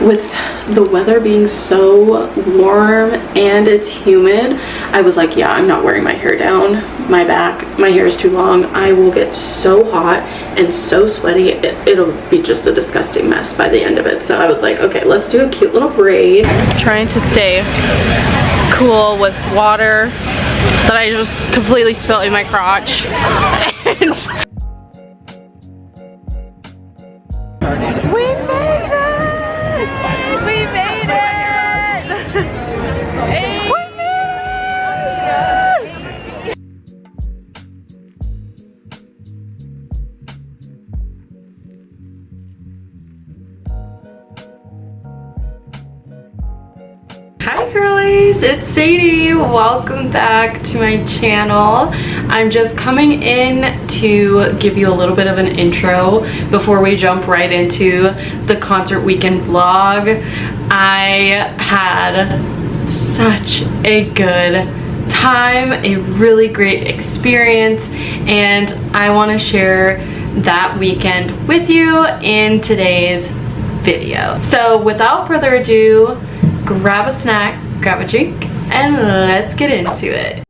with the weather being so warm and it's humid, I was like, yeah, I'm not wearing my hair down my back. My hair is too long. I will get so hot and so sweaty. It'll be just a disgusting mess by the end of it. So I was like, okay, let's do a cute little braid. Trying to stay cool with water that I just completely spilled in my crotch. We made it! We made it! Hey. We made it! Hi girlies, it's Sadie. Welcome back to my channel. I'm just coming in to give you a little bit of an intro before we jump right into the concert weekend vlog. I had such a good time, a really great experience, and I want to share that weekend with you in today's video. So without further ado, grab a snack, grab a drink, and let's get into it.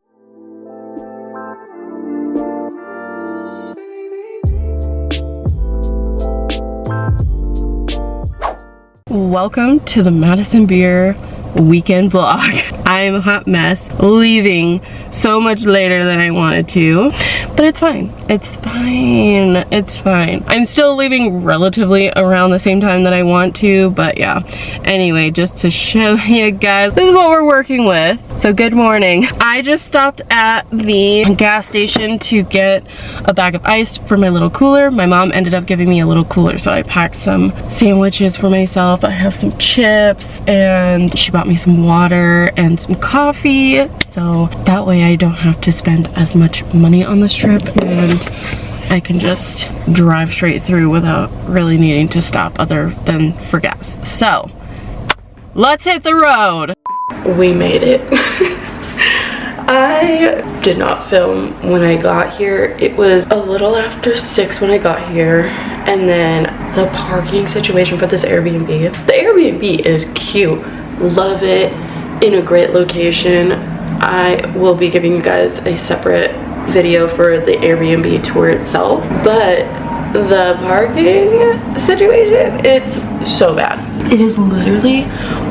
Welcome to the Madison Beer weekend vlog. I'm a hot mess, leaving so much later than I wanted to, but it's fine. It's fine. It's fine. I'm still leaving relatively around the same time that I want to, but yeah. Anyway, just to show you guys, this is what we're working with. So good morning. I just stopped at the gas station to get a bag of ice for my little cooler. My mom ended up giving me a little cooler, so I packed some sandwiches for myself. I have some chips, and she bought me some water and some coffee, so that way I don't have to spend as much money on this trip, and I can just drive straight through without really needing to stop other than for gas. So let's hit the road. We made it. I did not film when I got here. It was a little after 6 when I got here, and then the parking situation for this Airbnb. The Airbnb is cute. Love it. In a great location. I will be giving you guys a separate video for the Airbnb tour itself, but the parking situation, it's so bad. It is literally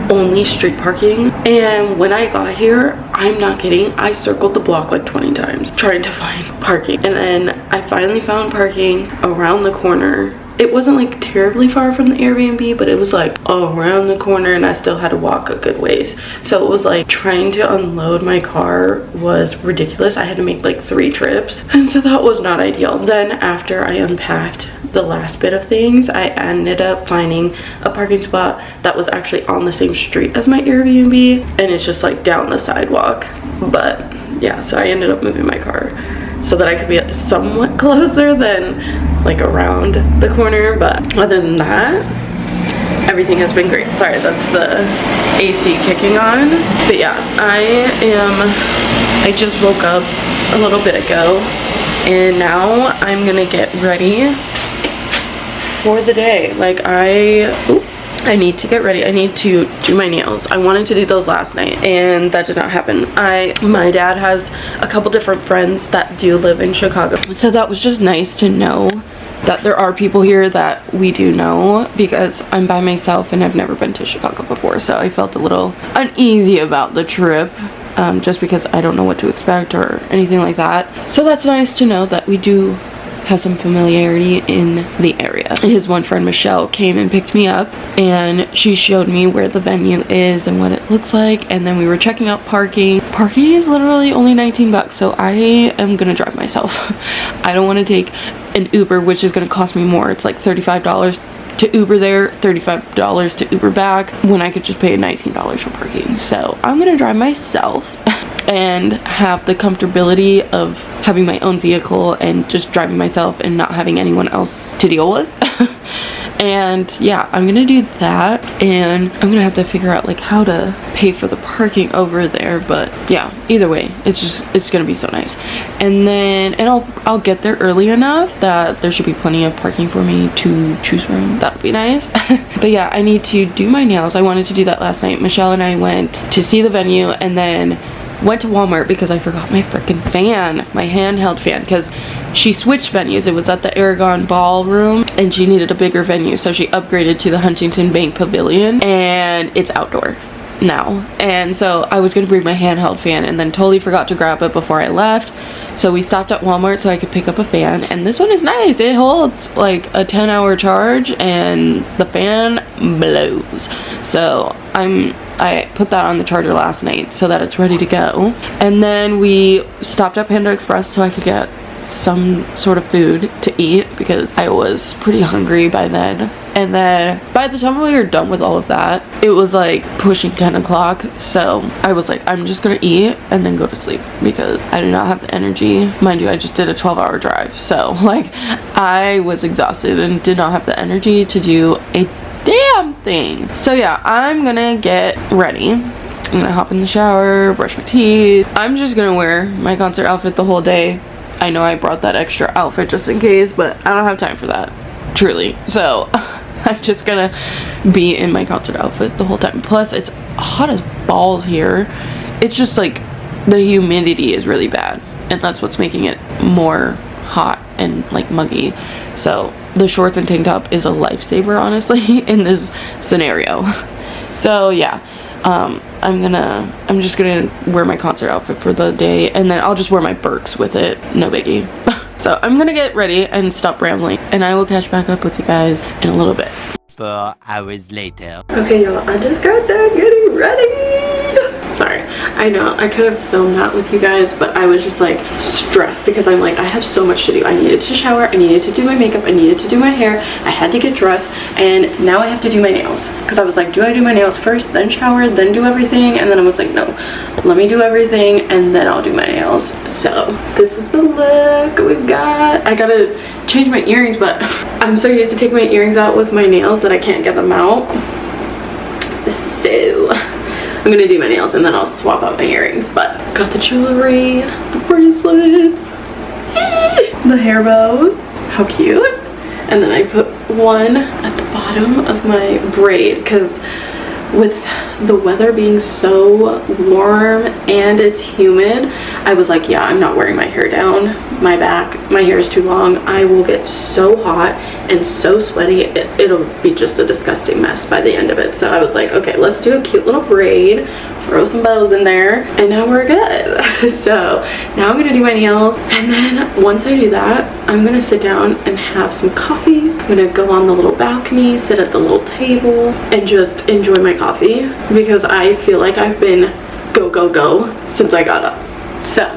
only street parking, and when I got here, I'm not kidding, I circled the block like 20 times trying to find parking, and then I finally found parking around the corner. It wasn't like terribly far from the Airbnb, but it was like around the corner, and I still had to walk a good ways. So it was like trying to unload my car was ridiculous. I had to make like 3 trips, and so that was not ideal. Then after I unpacked the last bit of things, I ended up finding a parking spot that was actually on the same street as my Airbnb, and it's just like down the sidewalk. But yeah, so I ended up moving my car so that I could be somewhat closer than like around the corner. But other than that, everything has been great. Sorry, that's the AC kicking on. But yeah, I just woke up a little bit ago, and now I'm gonna get ready for the day. Like I need to get ready. I need to do my nails. I wanted to do those last night, and that did not happen. My dad has a couple different friends that do live in Chicago, so that was just nice to know that there are people here that we do know, because I'm by myself and I've never been to Chicago before, so I felt a little uneasy about the trip, just because I don't know what to expect or anything like that. So that's nice to know that we do have some familiarity in the area. His one friend Michelle came and picked me up, and she showed me where the venue is and what it looks like, and then we were checking out parking. Parking is literally only 19 bucks, so I am gonna drive myself. I don't want to take an Uber, which is gonna cost me more. It's like $35 to Uber there, $35 to Uber back, when I could just pay $19 for parking. So I'm gonna drive myself and have the comfortability of having my own vehicle and just driving myself and not having anyone else to deal with. And yeah, I'm gonna do that, and I'm gonna have to figure out like how to pay for the parking over there. But yeah, either way, it's gonna be so nice. And then I'll get there early enough that there should be plenty of parking for me to choose from. That'll be nice. But yeah, I need to do my nails. I wanted to do that last night. Michelle and I went to see the venue and then went to Walmart because I forgot my freaking fan, my handheld fan, because she switched venues. It was at the Aragon Ballroom and she needed a bigger venue, so she upgraded to the Huntington Bank Pavilion, and it's outdoor now. And so I was gonna bring my handheld fan and then totally forgot to grab it before I left. So we stopped at Walmart so I could pick up a fan, and this one is nice. It holds like a 10-hour charge and the fan blows. So I put that on the charger last night so that it's ready to go. And then we stopped at Panda Express so I could get some sort of food to eat because I was pretty hungry by then. And then by the time we were done with all of that, it was like pushing 10 o'clock. So I was like, I'm just gonna eat and then go to sleep because I do not have the energy. Mind you, I just did a 12-hour drive. So like I was exhausted and did not have the energy to do a damn thing. So yeah, I'm gonna get ready. I'm gonna hop in the shower, brush my teeth. I'm just gonna wear my concert outfit the whole day. I know I brought that extra outfit just in case, but I don't have time for that, truly. So I'm just gonna be in my concert outfit the whole time. Plus it's hot as balls here. It's just like the humidity is really bad, and that's what's making it more hot and like muggy. So the shorts and tank top is a lifesaver, honestly, in this scenario. So yeah, I'm just gonna wear my concert outfit for the day, and then I'll just wear my Birks with it, no biggie. So I'm gonna get ready and stop rambling, and I will catch back up with you guys in a little bit. 4 hours later. Okay y'all, I just got done getting ready. Sorry, I know I could have filmed that with you guys, but I was just like stressed because I'm like, I have so much to do. I needed to shower, I needed to do my makeup, I needed to do my hair, I had to get dressed, and now I have to do my nails. Because I was like, do I do my nails first, then shower, then do everything? And then I was like, no, let me do everything and then I'll do my nails. So this is the look we got. I gotta change my earrings, but I'm so used to taking my earrings out with my nails that I can't get them out. So I'm gonna do my nails and then I'll swap out my earrings. But got the jewelry, the bracelets, the hair bows, how cute. And then I put one at the bottom of my braid because with the weather being so warm and it's humid, I was like, yeah, I'm not wearing my hair down my back. My hair is too long. I will get so hot and so sweaty. It'll be just a disgusting mess by the end of it. So I was like, okay, let's do a cute little braid, throw some bows in there, and now we're good. So now I'm gonna do my nails, and then once I do that, I'm gonna sit down and have some coffee. I'm gonna go on the little balcony, sit at the little table, and just enjoy my coffee because I feel like I've been go since I got up. So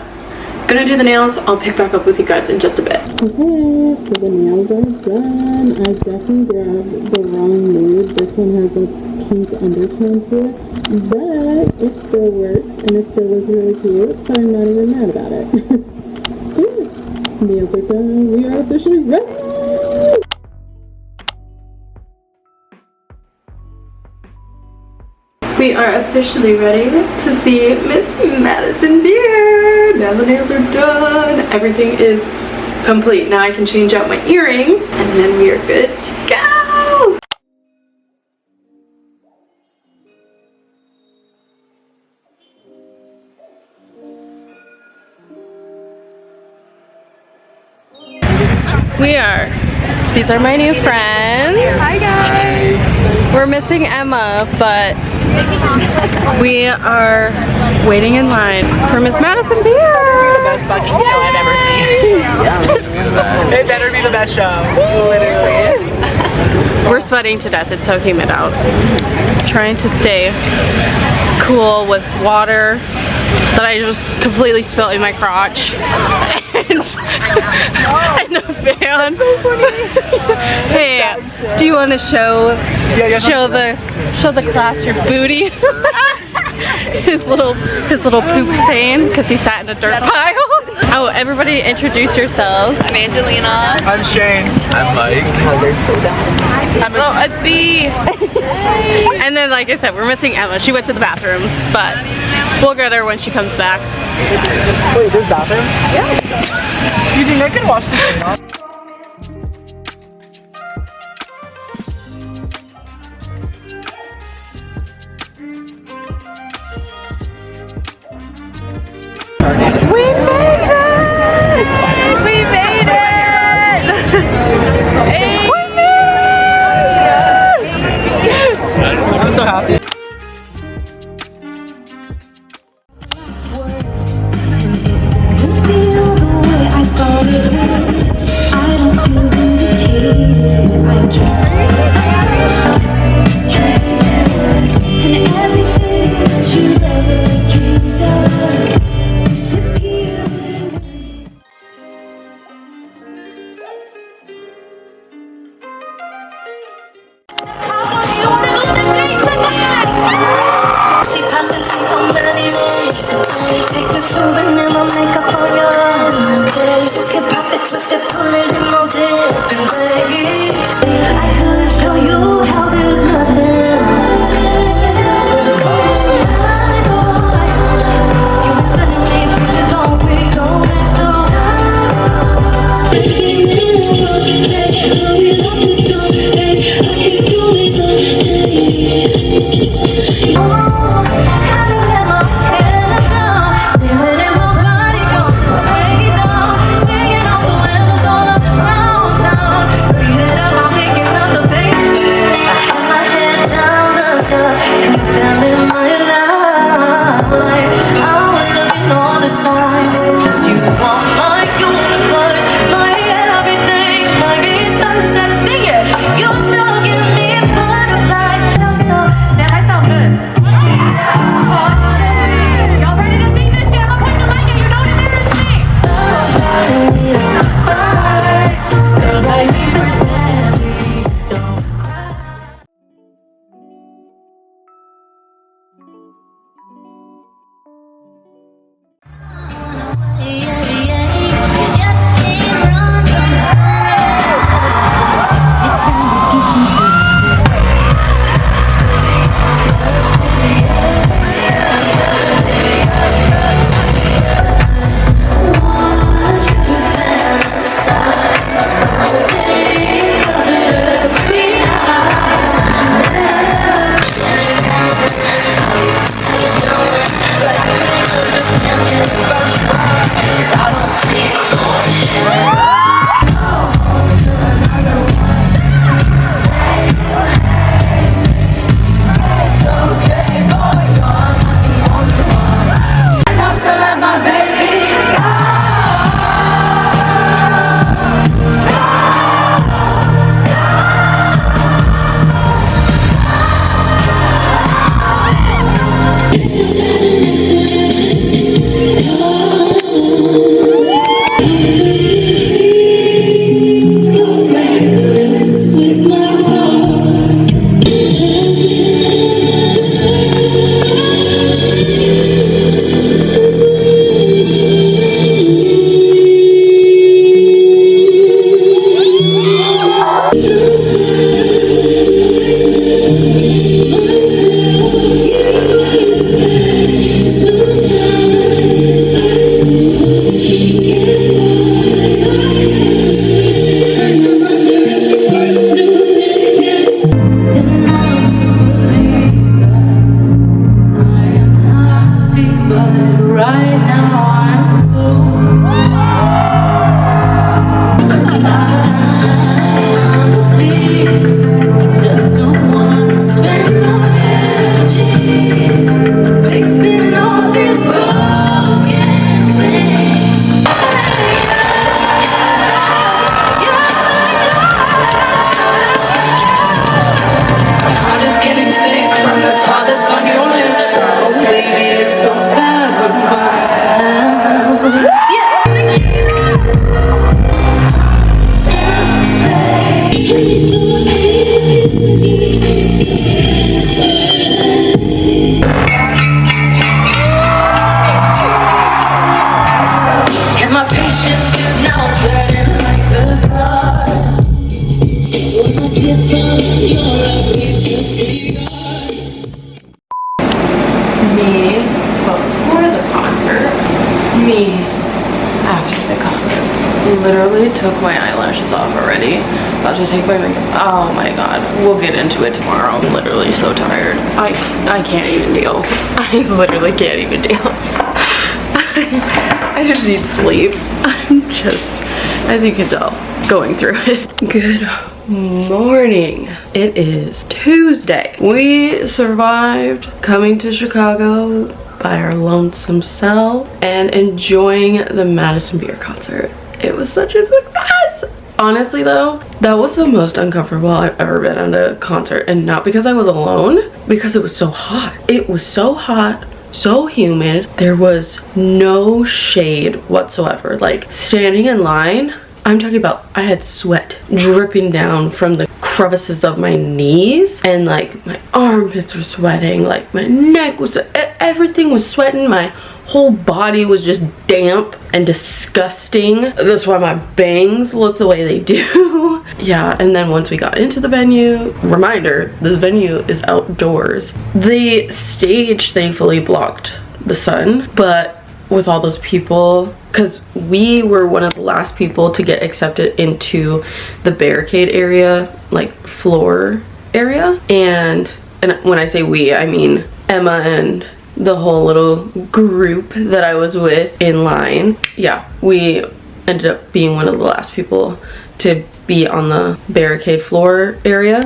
gonna do the nails. I'll pick back up with you guys in just a bit. Okay, so the nails are done. I definitely grabbed the wrong nude. This one has a pink undertone to it, but it still works and it still looks really cute, so I'm not even mad about it. Yeah. Nails are done. We are officially ready. We are officially ready to see Miss Madison Beer. Now the nails are done. Everything is complete. Now I can change out my earrings and then we are good to go. These are my new friends. Hi guys. We're missing Emma, but we are waiting in line for Miss Madison Beer. The best fucking show I've ever seen. It better be the best show. Literally. We're sweating to death. It's so humid out. Trying to stay cool with water that I just completely spilled in my crotch. And a fan. Hey, do you want to show the class your booty? his little poop stain because he sat in a dirt pile. Oh, everybody introduce yourselves. I'm Angelina. I'm Shane. I'm Mike. Oh, it's B. And then, like I said, we're missing Emma. She went to the bathrooms, but we'll get her when she comes back. Wait, there's bathroom? Yeah. You think I can wash this thing off? We made it! We made it! Hey! We made it! I'm so happy. literally took my eyelashes off already. About to take my makeup. Oh my god. We'll get into it tomorrow. I'm literally so tired. I can't even deal. I literally can't even deal. I just need sleep. I'm just, as you can tell, going through it. Good morning. It is Tuesday. We survived coming to Chicago by our lonesome self and enjoying the Madison beer concert. It was such a success. Honestly though, that was the most uncomfortable I've ever been at a concert, and not because I was alone, because it was so hot. It was so hot, so humid. There was no shade whatsoever. Like, standing in line, I'm talking about, I had sweat dripping down from the crevices of my knees, and like my armpits were sweating, like my neck was, everything was sweating. My whole body was just damp and disgusting. That's why my bangs look the way they do. Yeah, and then once we got into the venue, reminder, this venue is outdoors. The stage thankfully blocked the sun, but with all those people, because we were one of the last people to get accepted into the barricade area, like floor area, and when I say we, I mean Emma and the whole little group that I was with in line. Yeah, we ended up being one of the last people to be on the barricade floor area,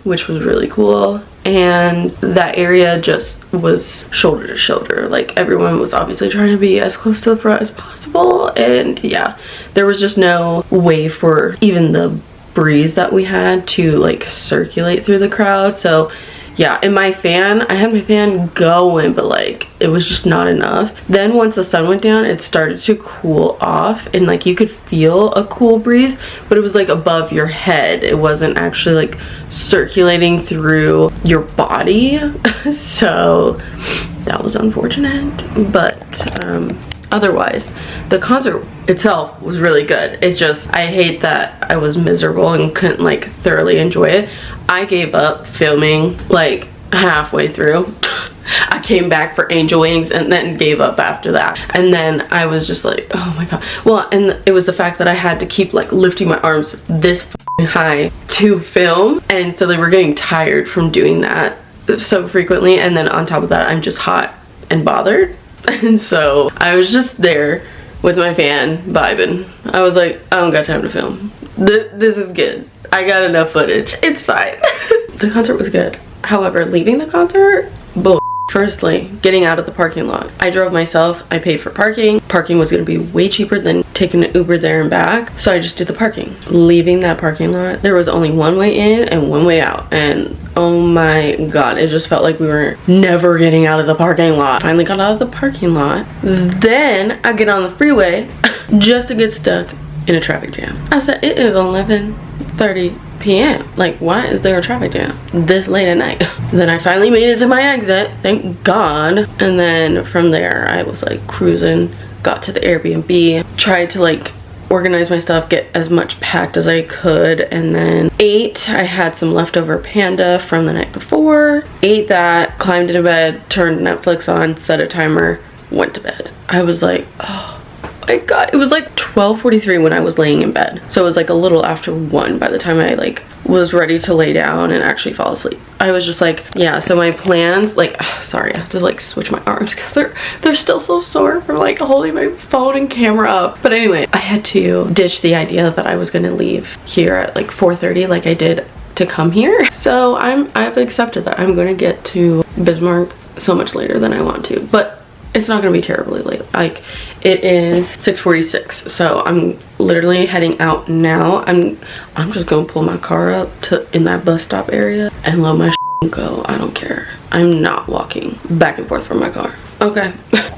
which was really cool. And that area just was shoulder to shoulder. Like, everyone was obviously trying to be as close to the front as possible, and yeah, there was just no way for even the breeze that we had to like circulate through the crowd. So yeah, and I had my fan going, but like it was just not enough. Then once the sun went down, it started to cool off, and like you could feel a cool breeze, but it was like above your head. It wasn't actually like circulating through your body. So that was unfortunate, but otherwise the concert itself was really good. It's just, I hate that I was miserable and couldn't like thoroughly enjoy it. I gave up filming like halfway through. I came back for Angel Wings and then gave up after that. And then I was just like, oh my god. Well, and it was the fact that I had to keep like lifting my arms this high to film, and so they were getting tired from doing that so frequently. And then on top of that, I'm just hot and bothered, and so I was just there with my fan vibing. I was like, I don't got time to film. This is good. I got enough footage. It's fine. The concert was good. However, leaving the concert, bull. Firstly, getting out of the parking lot. I drove myself. I paid for parking. Parking was going to be way cheaper than taking an Uber there and back, so I just did the parking. Leaving that parking lot, there was only one way in and one way out, and oh my god, it just felt like we were never getting out of the parking lot. Finally got out of the parking lot. Then I get on the freeway just to get stuck in a traffic jam. I said, it is 11:30 p.m. Like, why is there a traffic jam this late at night? Then I finally made it to my exit, thank god. And then from there I was like cruising, got to the Airbnb, tried to like organize my stuff, get as much packed as I could, and then ate. I had some leftover panda from the night before, ate that, climbed into bed, turned Netflix on, set a timer, went to bed. I was like, oh my god, it was like 12:43 when I was laying in bed, so it was like a little after 1 by the time I like was ready to lay down and actually fall asleep. I was just like, yeah, so my plans, like, sorry, I have to like switch my arms because they're still so sore from like holding my phone and camera up. But anyway, I had to ditch the idea that I was gonna leave here at like 4:30 like I did to come here. So I've accepted that I'm gonna get to Bismarck so much later than I want to, but it's not gonna be terribly late. Like, it is 6:46, so I'm literally heading out now. I'm just gonna pull my car up to in that bus stop area and let my go. I don't care. I'm not walking back and forth from my car. Okay.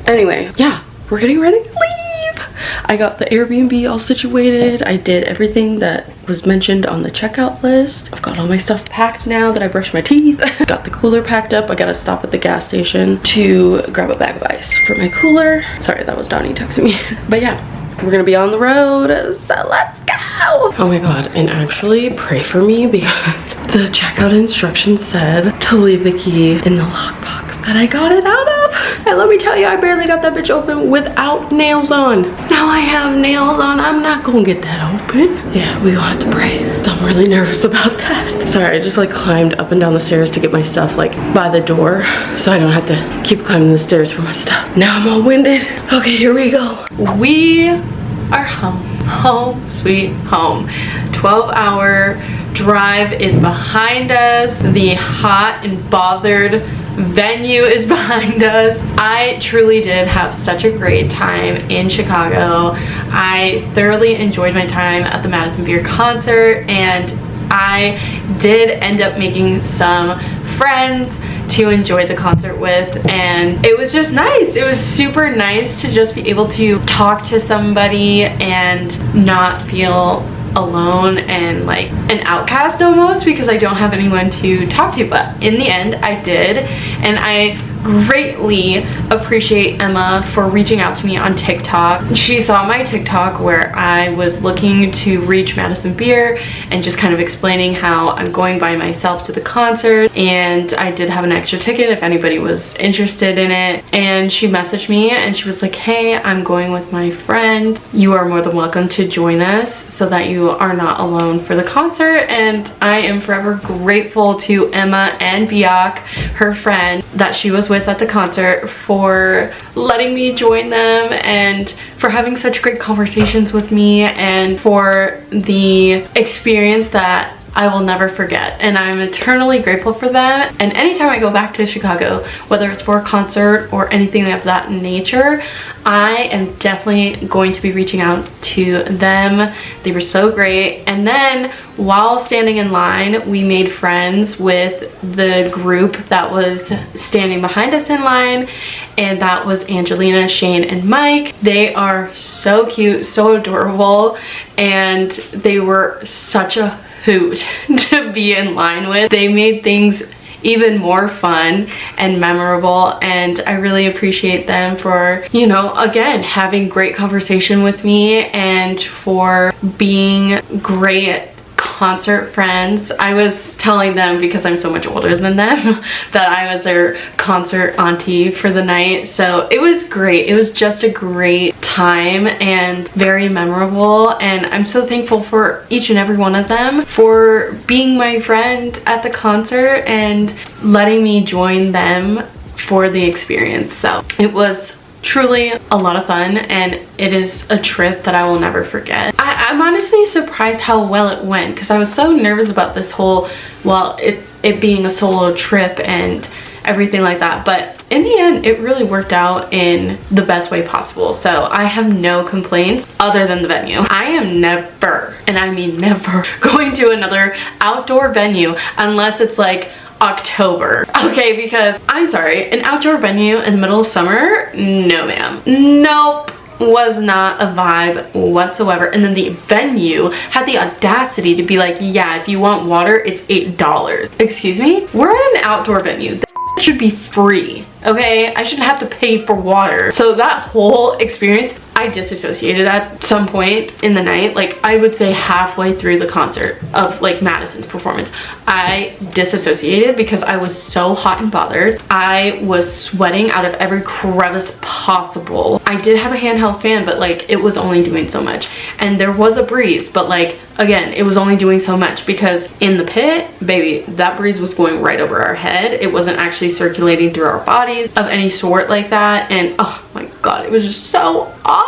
Anyway, yeah, we're getting ready to leave. I got the Airbnb all situated. I did everything that was mentioned on the checkout list. I've got all my stuff packed now that I brushed my teeth. Got the cooler packed up. I gotta stop at the gas station to grab a bag of ice for my cooler. Sorry, that was Donnie texting me. But yeah, we're gonna be on the road, so let's go. Oh my god, and actually pray for me because the checkout instructions said to leave the key in the lockbox that I got it out of. And let me tell you, I barely got that bitch open without nails on. Now I have nails on, I'm not gonna get that open. Yeah, we gonna have to pray. I'm really nervous about that. Sorry, I just like climbed up and down the stairs to get my stuff like by the door, so I don't have to keep climbing the stairs for my stuff. Now I'm all winded. Okay, here we go. We are home. Home sweet home. 12-hour drive is behind us. The hot and bothered venue is behind us. I truly did have such a great time in Chicago. I thoroughly enjoyed my time at the Madison Beer concert, and I did end up making some friends to enjoy the concert with, and it was just nice. It was super nice to just be able to talk to somebody and not feel alone and like an outcast almost, because I don't have anyone to talk to. But in the end I did, and I greatly appreciate Emma for reaching out to me on TikTok. She saw my TikTok where I was looking to reach Madison Beer and just kind of explaining how I'm going by myself to the concert, and I did have an extra ticket if anybody was interested in it. And she messaged me and she was like, hey, I'm going with my friend. You are more than welcome to join us so that you are not alone for the concert. And I am forever grateful to Emma and Biak, her friend that she was with at the concert, for letting me join them and for having such great conversations with me, and for the experience that I will never forget. And I'm eternally grateful for that. And anytime I go back to Chicago, whether it's for a concert or anything of that nature, I am definitely going to be reaching out to them. They were so great. And then while standing in line, we made friends with the group that was standing behind us in line, and that was Angelina, Shane, and Mike. They are so cute, so adorable, and they were such a hoot to be in line with. They made things even more fun and memorable, and I really appreciate them for, you know, again, having great conversation with me and for being great concert friends. I was telling them, because I'm so much older than them, that I was their concert auntie for the night. So it was great. It was just a great time and very memorable, and I'm so thankful for each and every one of them for being my friend at the concert and letting me join them for the experience. So it was truly a lot of fun, and it is a trip that I will never forget. I'm honestly surprised how well it went, because I was so nervous about this whole, well, it being a solo trip and everything like that, but in the end it really worked out in the best way possible. So I have no complaints other than the venue. I am never, and I mean never, going to another outdoor venue unless it's like October, okay? Because I'm sorry, an outdoor venue in the middle of summer, no ma'am, nope, was not a vibe whatsoever. And then the venue had the audacity to be like, yeah, if you want water, it's $8. Excuse me? We're at an outdoor venue. That should be free, okay? I shouldn't have to pay for water. So that whole experience, I disassociated at some point in the night. Like, I would say halfway through the concert of like Madison's performance, I disassociated because I was so hot and bothered. I was sweating out of every crevice possible. I did have a handheld fan, but like it was only doing so much. And there was a breeze, but like, again, it was only doing so much because in the pit, baby, that breeze was going right over our head. It wasn't actually circulating through our bodies of any sort like that. And oh my God, it was just so awful.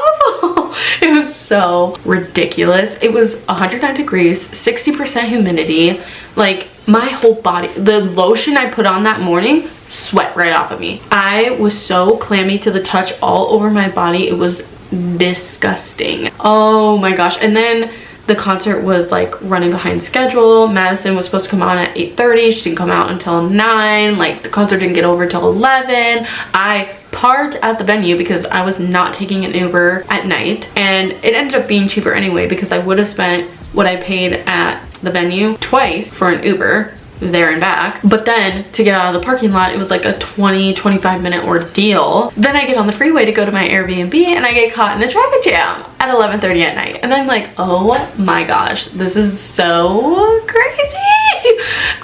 It was so ridiculous. It was 109 degrees, 60% humidity. Like, my whole body, the lotion I put on that morning, sweat right off of me. I was so clammy to the touch all over my body. It was disgusting. Oh my gosh. And then the concert was like running behind schedule. Madison was supposed to come on at 8:30. She didn't come out until 9. Like, the concert didn't get over till 11. I parked at the venue because I was not taking an Uber at night, and it ended up being cheaper anyway because I would have spent what I paid at the venue twice for an Uber there and back. But then to get out of the parking lot, it was like a 20-25 minute ordeal. Then I get on the freeway to go to my Airbnb and I get caught in a traffic jam at 11:30 at night, and I'm like, oh my gosh, this is so crazy.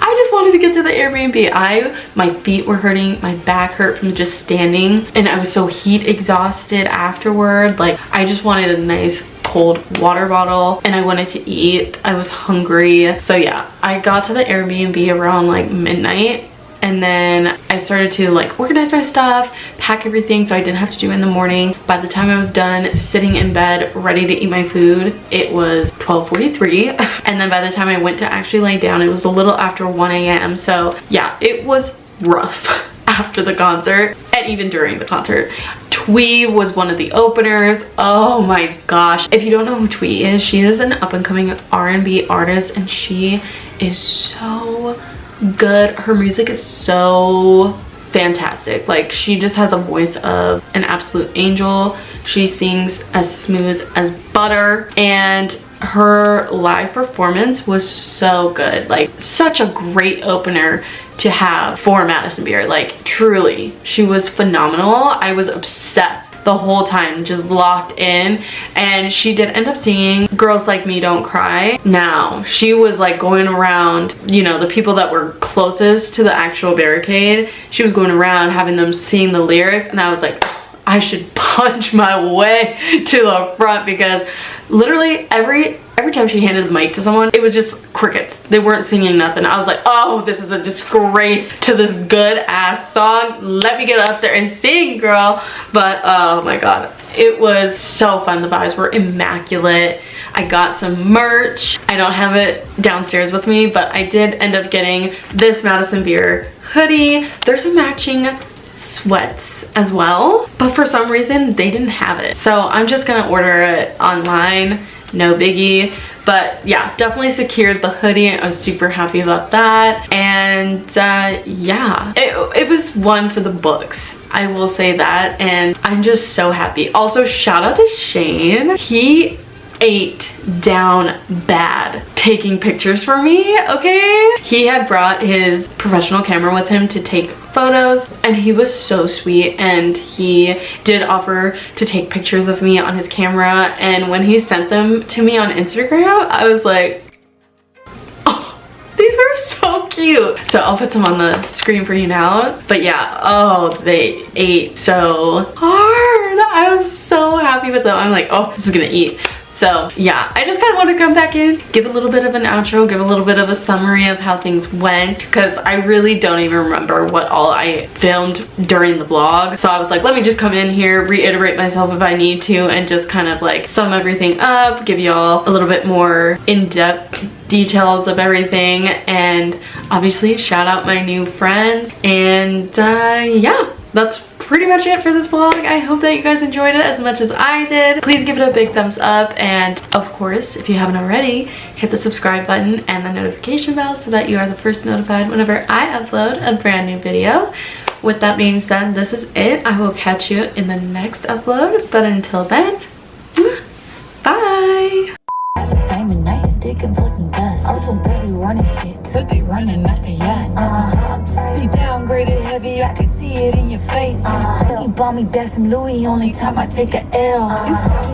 I just wanted to get to the Airbnb. My feet were hurting, my back hurt from just standing, and I was so heat exhausted afterward. Like, I just wanted a nice cold water bottle, and I wanted to eat. I was hungry. So yeah, I got to the Airbnb around like midnight, and then I started to like organize my stuff, pack everything so I didn't have to do it in the morning. By the time I was done sitting in bed ready to eat my food, it was 12:43. And then by the time I went to actually lay down, it was a little after 1 a.m. So yeah, it was rough after the concert and even during the concert. Twee was one of the openers. Oh my gosh. If you don't know who Twee is, she is an up-and-coming R&B artist, and she is so good. Her music is so fantastic. Like, she just has a voice of an absolute angel. She sings as smooth as butter, and her live performance was so good. Like, such a great opener to have for Madison Beer. Like, truly, she was phenomenal. I was obsessed the whole time, just locked in. And she did end up singing Girls Like Me Don't Cry. Now, she was like going around, you know, the people that were closest to the actual barricade, she was going around having them sing the lyrics, and I was like, I should punch my way to the front, because literally every time she handed the mic to someone, it was just crickets. They weren't singing nothing. I was like, oh, this is a disgrace to this good ass song. Let me get up there and sing, girl. But oh my god, it was so fun. The vibes were immaculate. I got some merch. I don't have it downstairs with me, but I did end up getting this Madison Beer hoodie. There's a matching sweats as well, but for some reason they didn't have it, so I'm just gonna order it online. No biggie. But yeah, definitely secured the hoodie. I was super happy about that. And yeah, it was one for the books, I will say that, and I'm just so happy. Also, shout out to Shane. He ate down bad taking pictures for me, okay? He had brought his professional camera with him to take photos, and he was so sweet, and he did offer to take pictures of me on his camera. And when he sent them to me on Instagram, I was like, oh, these are so cute. So I'll put some on the screen for you now. But yeah, oh, they ate so hard. I was so happy with them. I'm like, oh, this is gonna eat. So yeah, I just kind of want to come back in, give a little bit of an outro, give a little bit of a summary of how things went, because I really don't even remember what all I filmed during the vlog. So I was like, let me just come in here, reiterate myself if I need to, and just kind of like sum everything up, give y'all a little bit more in-depth details of everything, and obviously shout out my new friends. And yeah, that's pretty much it for this vlog. I hope that you guys enjoyed it as much as I did. Please give it a big thumbs up, and of course, if you haven't already, hit the subscribe button and the notification bell so that you are the first notified whenever I upload a brand new video. With that being said, this is it. I will catch you in the next upload, but until then, bye! I'm so busy running shit, took it running out the yacht. You downgraded heavy, I can see it in your face. You bought me back some Louis, only time I take a L. You